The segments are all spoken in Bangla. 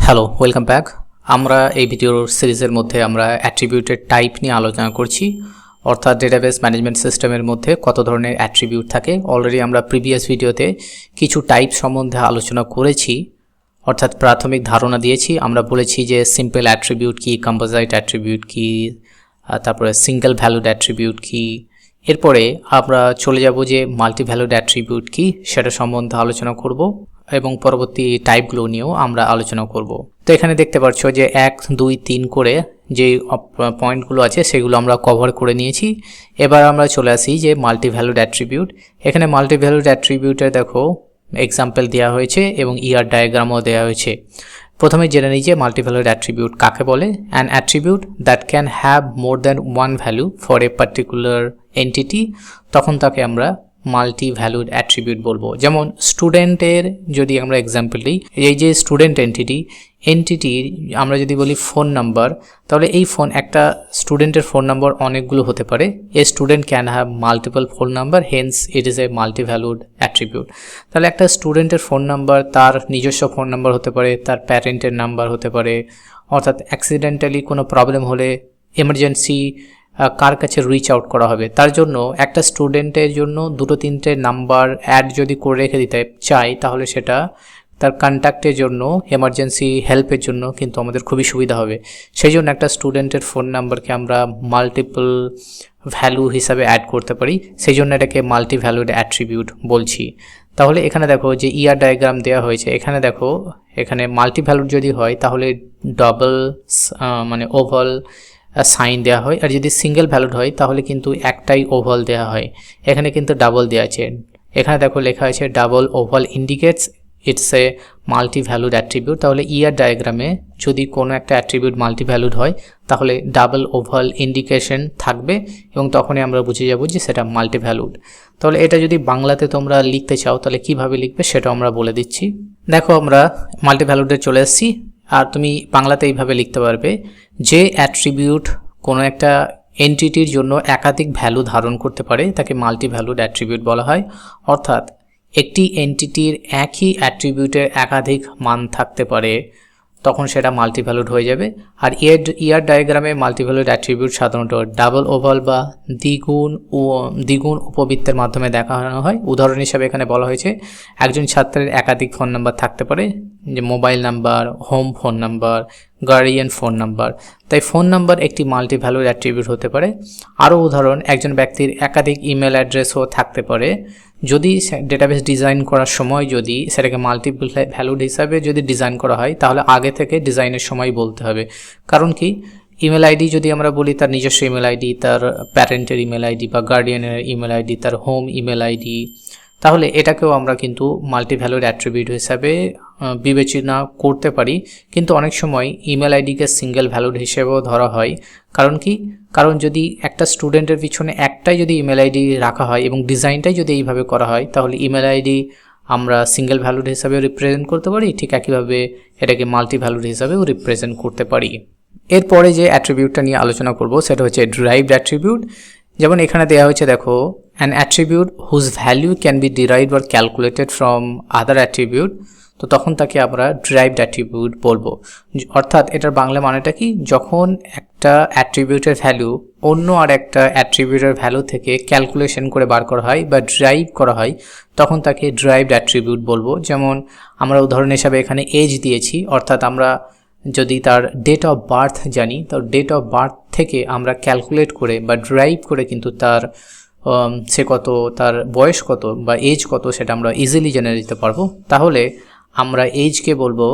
Hello, welcome back. আমরা এই ভিডিওর সিরিজের মধ্যে আমরা অ্যাট্রিবিউটের টাইপ নিয়ে আলোচনা করছি, অর্থাৎ ডেটাবেস ম্যানেজমেন্ট সিস্টেমের মধ্যে কত ধরনের অ্যাট্রিবিউট থাকে। অলরেডি আমরা প্রিভিয়াস ভিডিওতে কিছু টাইপ সম্বন্ধে আলোচনা করেছি, অর্থাৎ প্রাথমিক ধারণা দিয়েছি। আমরা বলেছি যে সিম্পল অ্যাট্রিবিউট কি, কম্পোজাইট অ্যাট্রিবিউট কি, তারপরে সিঙ্গেল ভ্যালুড অ্যাট্রিবিউট কি। এরপরে আমরা চলে যাব যে মাল্টি ভ্যালুড অ্যাট্রিবিউট কি সেটা সম্বন্ধে আলোচনা করব এবং পরবর্তী টাইপগুলো নিয়েও আমরা আলোচনা করব। তো এখানে দেখতে পাচ্ছ যে 1, 2, 3 করে যে পয়েন্টগুলো আছে সেগুলো আমরা কভার করে নিয়েছি। এবার আমরা চলে আসি যে মাল্টি ভ্যালুড অ্যাট্রিবিউট। এখানে মাল্টি ভ্যালুড অ্যাট্রিবিউটে দেখো এক্সাম্পল দেওয়া হয়েছে এবং ডায়াগ্রামও দেওয়া হয়েছে। প্রথমে জেনে নিই যে মাল্টি ভ্যালুড অ্যাট্রিবিউট কাকে বলে। An attribute that can have more than one value for a particular entity, তখন তাকে আমরা মাল্টি ভ্যালুড অ্যাট্রিবিউট বলবো। যেমন স্টুডেন্টের যদি আমরা এক্সাম্পল দিই, এই যে স্টুডেন্ট এন্টিটির আমরা যদি বলি ফোন নাম্বার, তাহলে এই একটা স্টুডেন্টের ফোন নাম্বার অনেকগুলো হতে পারে। A student can have multiple phone number, hence it is a multi valued attribute. তাহলে একটা স্টুডেন্টের ফোন নাম্বার তার নিজস্ব ফোন নাম্বার হতে পারে, তার প্যারেন্টের নাম্বার হতে পারে, অর্থাৎ অ্যাক্সিডেন্টালি কোনো প্রবলেম হলে এমার্জেন্সি কার কাছে রিচ আউট করা হবে, তার জন্য একটা স্টুডেন্টের জন্য 2-3টে নাম্বার অ্যাড যদি করে রেখে দিতে চাই, তাহলে সেটা তার কন্ট্যাক্টের জন্য, এমার্জেন্সি হেল্পের জন্য কিন্তু আমাদের খুবই সুবিধা হবে। সেই জন্য একটা স্টুডেন্টের ফোন নাম্বারকে আমরা মাল্টিপল ভ্যালু হিসাবে অ্যাড করতে পারি, সেই জন্য এটাকে মাল্টি ভ্যালুড অ্যাট্রিবিউট বলছি। তাহলে এখানে দেখো যে ডায়াগ্রাম দেওয়া হয়েছে, এখানে দেখো এখানে মাল্টি ভ্যালুড যদি হয় তাহলে ডাবল মানে ওভাল সাইন দেওয়া হয়, আর যদি সিঙ্গেল ভ্যালুড হয় তাহলে কিন্তু একটাই ওভাল দেওয়া হয়। এখানে কিন্তু ডাবল দেওয়া আছে, এখানে দেখো লেখা আছে double oval indicates it's a multi valued attribute. তাহলে ডায়াগ্রামে যদি কোনো একটা অ্যাট্রিবিউট মাল্টি ভ্যালুড হয় তাহলে ডাবল ওভাল ইন্ডিকেশন থাকবে এবং তখনই আমরা বুঝে যাব যে সেটা মাল্টি ভ্যালুড। তাহলে এটা যদি বাংলাতে তোমরা লিখতে চাও তাহলে কিভাবে লিখবে সেটা আমরা বলে দিচ্ছি। দেখো আমরা মাল্টি ভ্যালুডে চলে এসেছি, আর তুমি বাংলাতে এইভাবে লিখতে পারবে যে অ্যাট্রিবিউট কোনো একটা এন্টিটির জন্য একাধিক ভ্যালু ধারণ করতে পারে তাকে মাল্টি ভ্যালুড অ্যাট্রিবিউট বলা হয়। অর্থাৎ একটি এন্টিটির একই অ্যাট্রিবিউটের একাধিক মান থাকতে পারে, তখন সেটা মাল্টি ভ্যালুড হয়ে যাবে। আর ডায়াগ্রামে মাল্টি ভ্যালুড অ্যাট্রিবিউট সাধারণত ডাবল ওভাল বা দ্বিগুণ উপবৃত্তের মাধ্যমে দেখানো হয়। উদাহরণ হিসাবে এখানে বলা হয়েছে একজন ছাত্রের একাধিক ফোন নাম্বার থাকতে পারে, যে mobile number, home phone number, guardian phone number. তাই ফোন নাম্বার একটি মাল্টি ভ্যালুড অ্যাট্রিবিউট হতে পারে। আরও উদাহরণ, একজন ব্যক্তির একাধিক ইমেল অ্যাড্রেসও থাকতে পারে। যদি ডেটাবেস ডিজাইন করার সময় যদি সেটাকে মাল্টি ভ্যালুড হিসাবে যদি ডিজাইন করা হয় তাহলে আগে থেকে ডিজাইনের সময় বলতে হবে। কারণ কি, ইমেল আইডি যদি আমরা বলি তার নিজস্ব ইমেল আইডি, তার প্যারেন্টের ইমেল আইডি বা গার্ডিয়ানের ইমেল আইডি, তার হোম ইমেল আইডি, তাহলে এটাকেও আমরা কিন্তু মাল্টি ভ্যালুড অ্যাট্রিবিউট হিসাবে বিবেচনা করতে পারি। কিন্তু অনেক সময় ইমেল আইডিকে সিঙ্গেল ভ্যালুড হিসেবেও ধরা হয়। কারণ কি, কারণ যদি একটা স্টুডেন্টের পিছনে একটাই যদি ইমেল আইডি রাখা হয় এবং ডিজাইনটাই যদি এইভাবে করা হয় তাহলে ইমেল আইডি আমরা সিঙ্গেল ভ্যালুড হিসাবেও রিপ্রেজেন্ট করতে পারি, ঠিক একইভাবে এটাকে মাল্টি ভ্যালুড হিসাবেও রিপ্রেজেন্ট করতে পারি। এরপরে যে অ্যাট্রিবিউটটা নিয়ে আলোচনা করব সেটা হচ্ছে ডিরাইভড অ্যাট্রিবিউট। যেমন এখানে দেওয়া হয়েছে দেখো, an attribute whose value can be derived or calculated from other attribute, তো তখন তাকে আমরা ডিরাইভড অ্যাট্রিবিউট বলবো। অর্থাৎ এটার বাংলা মানেটা কি, যখন একটা অ্যাট্রিবিউটের ভ্যালু অন্য আর একটা অ্যাট্রিবিউটের ভ্যালু থেকে ক্যালকুলেশন করে বার করা হয় বা ডিরাইভ করা হয় তখন তাকে ডিরাইভড অ্যাট্রিবিউট বলবো। যেমন আমরা উদাহরণ হিসাবে এখানে এজ দিয়েছি, অর্থাৎ আমরা যদি তার ডেট অফ বার্থ জানি তো ডেট অফ বার্থ থেকে আমরা ক্যালকুলেট করে বা ডিরাইভ করে কিন্তু তার সে কত, তার বয়স কত বা এজ কত সেটা আমরা ইজিলি জেনে নিতে পারবো। তাহলে আমরা এজকে বলবো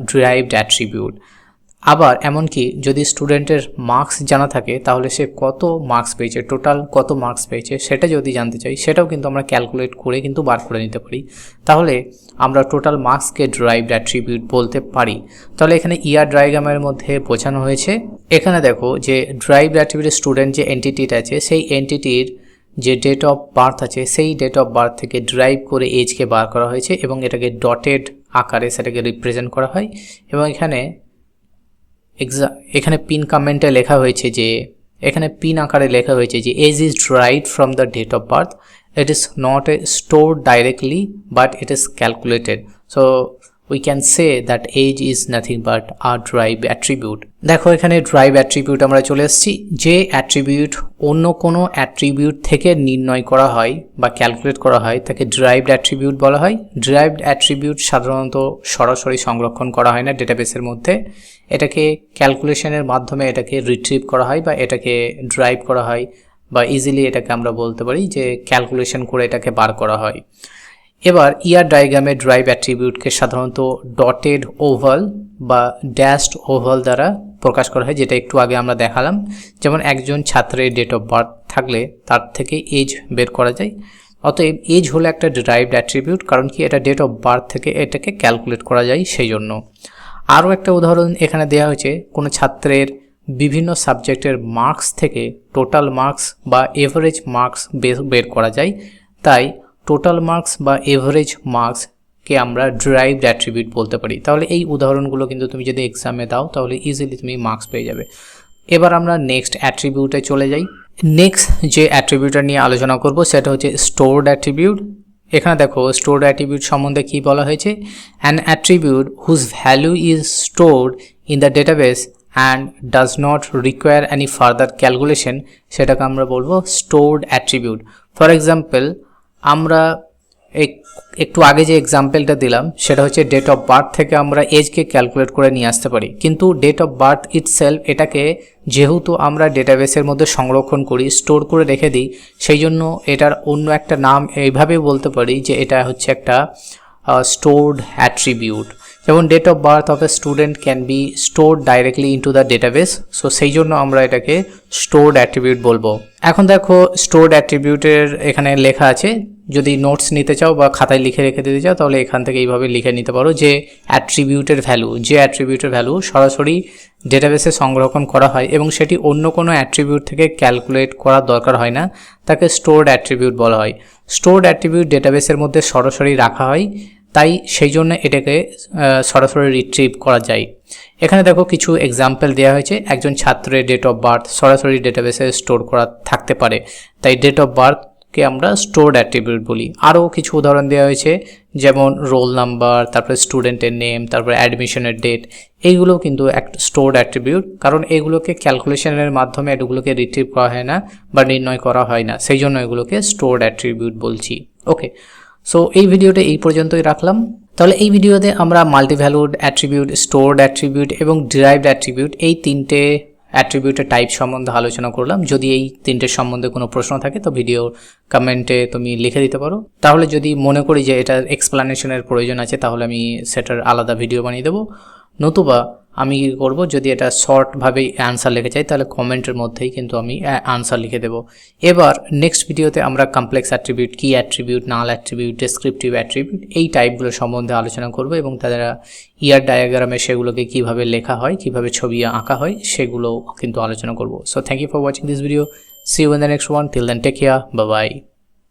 ডিরাইভড অ্যাট্রিবিউট। আবার এমনকি যদি স্টুডেন্টের মার্কস জানা থাকে তাহলে সে কত মার্কস পেয়েছে, টোটাল কত মার্কস পেয়েছে সেটা যদি জানতে চাই সেটাও কিন্তু আমরা ক্যালকুলেট করে কিন্তু বার করে নিতে পারি। তাহলে আমরা টোটাল মার্কসকে ডিরাইভড অ্যাট্রিবিউট বলতে পারি। তাহলে এখানে ডায়াগ্রামের মধ্যে বোঝানো হয়েছে, এখানে দেখো যে ডিরাইভড অ্যাট্রিবিউট স্টুডেন্ট যে এন্টিটিটা আছে সেই এন্টিটির যে ডেট অফ বার্থ আছে সেই ডেট অফ বার্থ থেকে ডিরাইভ করে এজকে বার করা হয়েছে এবং এটাকে ডটেড আকারে সেটাকে রিপ্রেজেন্ট করা হয়। এবং এখানে পিন কমেন্টে লেখা হয়েছে যে, এখানে পিন আকারে লেখা হয়েছে যে age is derived from the date of birth, it is not a stored directly but it is calculated. So we can say that age is nothing but a derived attribute. দেখো এখানে derived attribute আমরা চলে এসেছি। যে অ্যাট্রিবিউট অন্য কোনো অ্যাট্রিবিউট থেকে নির্ণয় করা হয় বা ক্যালকুলেট করা হয় তাকে derived attribute বলা হয়। derived attribute সাধারণত সরাসরি সংরক্ষণ করা হয় না ডেটাবেসের মধ্যে, এটাকে ক্যালকুলেশনের মাধ্যমে এটাকে রিট্রিভ করা হয় বা এটাকে ড্রাইভ করা হয়, বা ইজিলি এটাকে আমরা বলতে পারি যে ক্যালকুলেশন করে এটাকে বার করা হয়। এবার ইয়ার ডায়াগ্রামে ড্রাইভ অ্যাট্রিবিউটকে সাধারণত ডটেড ওভাল বা ড্যাশড ওভাল দ্বারা প্রকাশ করা হয়, যেটা একটু আগে আমরা দেখালাম। যেমন একজন ছাত্রের ডেট অফ বার্থ থাকলে তার থেকে এজ বের করা যায়, অতএব এজ হলো একটা ড্রাইভড অ্যাট্রিবিউট, কারণ কি এটা ডেট অফ বার্থ থেকে এটাকে ক্যালকুলেট করা যায় সেই জন্য। আরও একটা উদাহরণ এখানে দেওয়া হয়েছে, কোনো ছাত্রের বিভিন্ন সাবজেক্টের মার্কস থেকে টোটাল মার্কস বা এভারেজ মার্কস বের করা যায়, তাই টোটাল মার্কস বা এভারেজ মার্কসকে আমরা ড্রাইভড অ্যাট্রিবিউট বলতে পারি। তাহলে এই উদাহরণগুলো কিন্তু তুমি যদি এক্সামে দাও তাহলে ইজিলি তুমি মার্কস পেয়ে যাবে। এবার আমরা নেক্সট অ্যাট্রিবিউটে চলে যাই। নেক্সট যে অ্যাট্রিবিউটটা নিয়ে আলোচনা করব সেটা হচ্ছে স্টোরড অ্যাট্রিবিউট। এখানে দেখো স্টোরড অ্যাট্রিবিউট সম্বন্ধে কি বলা হয়েছে, an attribute whose value is stored in the database and does not require any further calculation, সেটাকে আমরা বলবো স্টোরড অ্যাট্রিবিউট। ফর এক্সাম্পল, আমরা একটু আগে যে এক্সাম্পলটা দিলাম সেটা হচ্ছে ডেট অফ বার্থ থেকে আমরা এজকে ক্যালকুলেট করে নিয়ে আসতে পারি, কিন্তু ডেট অফ বার্থ ইটসেলফ এটাকে যেহেতু আমরা ডেটাবেসের মধ্যে সংরক্ষণ করি, স্টোর করে রেখে দিই, সেই জন্য এটার অন্য একটা নাম এইভাবে বলতে পারি যে এটা হচ্ছে একটা স্টোরড অ্যাট্রিবিউট। যেমন date of birth of a student can be stored directly into the database, so সেই জন্য আমরা এটাকে স্টোরড অ্যাট্রিবিউট বলবো। এখন দেখো স্টোরড অ্যাট্রিবিউটের এখানে লেখা আছে, যদি নোটস নিতে চাও বা খাতায় লিখে রেখে দিতে চাও তাহলে এখান থেকে এইভাবে লিখে নিতে পারো যে অ্যাট্রিবিউটের ভ্যালু সরাসরি ডেটাবেসে সংরক্ষণ করা হয় এবং সেটি অন্য কোনো অ্যাট্রিবিউট থেকে ক্যালকুলেট করার দরকার হয় না, তাকে স্টোরড অ্যাট্রিবিউট বলা হয়। স্টোরড অ্যাট্রিবিউট ডেটাবেসের মধ্যে সরাসরি রাখা হয়, তাই সেই জন্য এটাকে সরাসরি রিট্রিভ করা যায়। এখানে দেখো কিছু এক্সাম্পল দেওয়া হয়েছে, একজন ছাত্রের ডেট অফ বার্থ সরাসরি ডেটাবেসে স্টোর করা থাকতে পারে, তাই ডেট অফ বার্থকে আমরা স্টোরড অ্যাট্রিবিউট বলি। আরও কিছু উদাহরণ দেওয়া হয়েছে, যেমন রোল নাম্বার, তারপরে স্টুডেন্টের নেম, তারপরে অ্যাডমিশনের ডেট, এইগুলো কিন্তু একটা স্টোরড অ্যাট্রিবিউট, কারণ এগুলোকে ক্যালকুলেশনের মাধ্যমে এগুলোকে রিট্রিভ করা হয় না বা নির্ণয় করা হয় না, সেই জন্য এগুলোকে স্টোরড অ্যাট্রিবিউট বলছি। ওকে, সো এই ভিডিওটা এই পর্যন্তই রাখলাম। তাহলে এই ভিডিওতে আমরা মাল্টিভ্যালুড অ্যাট্রিবিউট, স্টোরড অ্যাট্রিবিউট এবং ডিরাইভড অ্যাট্রিবিউট এই তিনটে অ্যাট্রিবিউটের টাইপ সম্বন্ধে আলোচনা করলাম। যদি এই তিনটের সম্বন্ধে কোনো প্রশ্ন থাকে তো ভিডিও কমেন্টে তুমি লিখে দিতে পারো, তাহলে যদি মনে করি যে এটার এক্সপ্লানেশনের প্রয়োজন আছে তাহলে আমি সেটার আলাদা ভিডিও বানিয়ে দেবো, নতুবা আমি কী করবো, যদি এটা শর্টভাবে অ্যান্সার লিখে চাই তাহলে কমেন্টের মধ্যেই কিন্তু আমি অ্যান্সার লিখে দেবো। এবার নেক্সট ভিডিওতে আমরা কমপ্লেক্স অ্যাট্রিবিউট, কি অ্যাট্রিবিউট, নাল অ্যাট্রিবিউট, ডেসক্রিপটিভ অ্যাট্রিবিউট এই টাইপগুলো সম্বন্ধে আলোচনা করব এবং তাদের ইয়ার ডায়াগ্রামে সেগুলোকে কিভাবে লেখা হয়, কিভাবে ছবি আঁকা হয় সেগুলো কিন্তু আলোচনা করব। So thank you for watching this video, see you in the next one, till then take care, bye by.